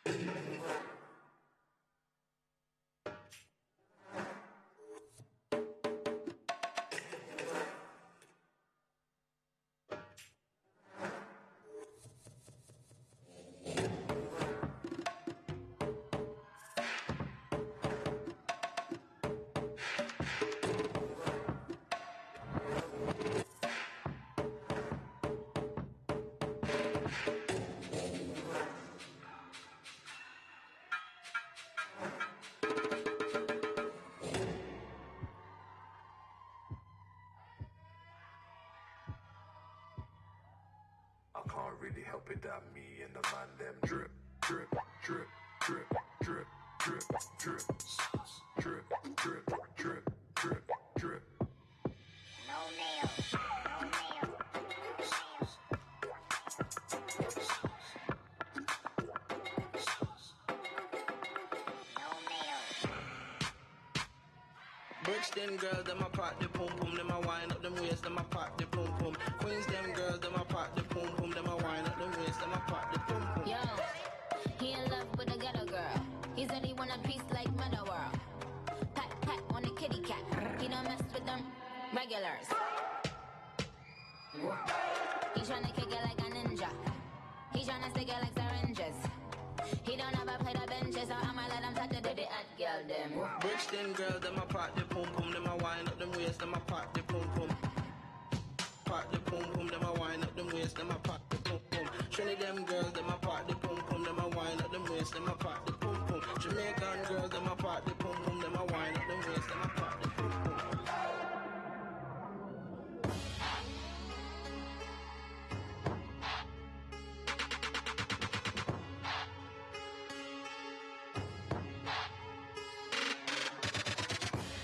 I can't really help it that me and the man them drip, drip, drip, drip, drip, drip, drip, drip, drip, drip, drip, drip. No nails, no nails. Bricks them girls, them a pop the pum pum, them a wind up them waist, them a pop the pum pum. Queens them girls, them a pop the pum pum, them a wind up them waist, them a pop the pum pum. Yo, he in love with a ghetto girl. He said he want a piece like Meta World. Pat pat on the kitty cat. He don't mess with them regulars. He tryna kick it like a ninja. He tryna stick it like syringes. He don't ever play the benches, so I'ma let him touch the ditty at girl them. Bricks them girls, them a pop the pum pum, them a wind up them waist, them a pop the pum pum. Pop the pum pum, them a wind up them waist, them a pop the pum pum. Trinity them girls, them a pop the pum pum, them a wind up them waist, them a pop the pum pum. Jamaican girls, them a pop the pum pum, them a wind up them waist, them a pop the pum pum.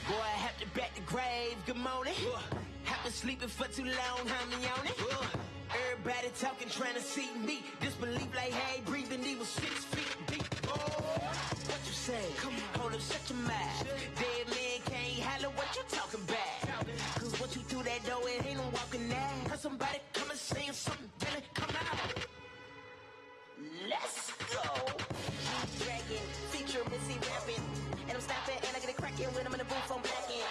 Boy, I have to back the grave, good morning. Have been sleeping for too long, how me on it? Everybody talking, trying to see me. Disbelief like, hey, breathing, he was 6 feet deep. Oh, what you say? Come on, hold up, shut your mouth. Dead man can't holler, what you talking about? Cause what you through that door, it ain't no walking now. Cause somebody come and saying something, tell it, come out. Let's go. Dragon, feature Missy rapping. And I'm snapping, and I get it cracking when I'm in the booth, I'm blacking.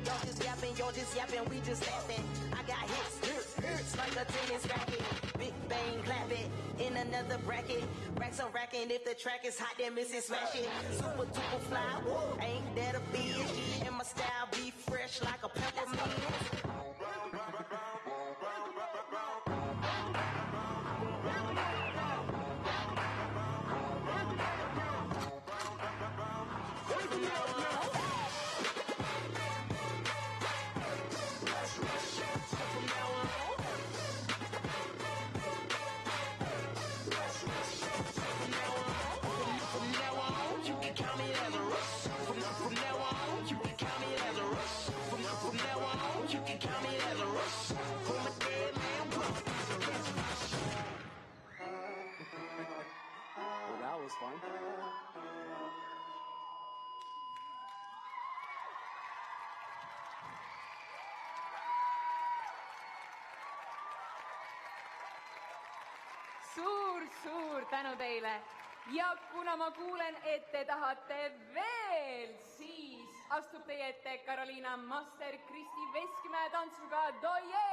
Y'all just yapping, we just laughing. I got hits like a tennis racket. Big bang, clap it, in another bracket. Racks on racking, if the track is hot, then miss it, smash it. Super duper fly, woo, ain't that a bitch? And my style be fresh like a peppermint. That was fun. Suur tänu teile ja kuna ma kuulen, et te tahate veel, siis astub teie ette Carolina Master Kristi Veskimäe tantsuga Doye.